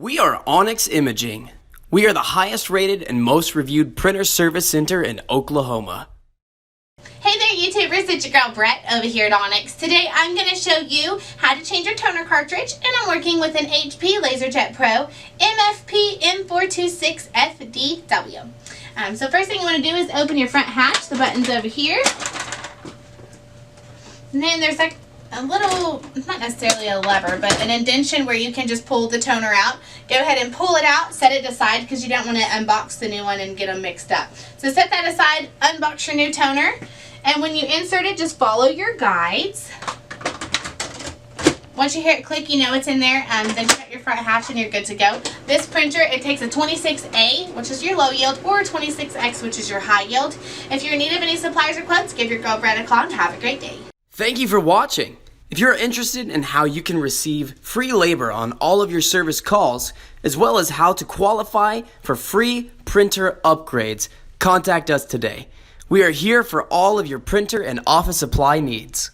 We are Onyx Imaging. We are the highest rated and most reviewed printer service center in Oklahoma. Hey there YouTubers, it's your girl Brett over here at Onyx. Today I'm going to show you how to change your toner cartridge, and I'm working with an HP LaserJet Pro MFP-M426fdw. So first thing you want to do is open your front hatch. The button's over here. And then there's like a little, not necessarily a lever, but an indentation where you can just pull the toner out. Go ahead and pull it out, set it aside because you don't want to unbox the new one and get them mixed up. So set that aside, unbox your new toner, and when you insert it, just follow your guides. Once you hear it click, you know it's in there, then shut your front hatch and you're good to go. This printer, it takes a 26A, which is your low yield, or a 26X, which is your high yield. If you're in need of any supplies or quotes, give your girl Brett a call and have a great day. Thank you for watching. If you're interested in how you can receive free labor on all of your service calls, as well as how to qualify for free printer upgrades, contact us today. We are here for all of your printer and office supply needs.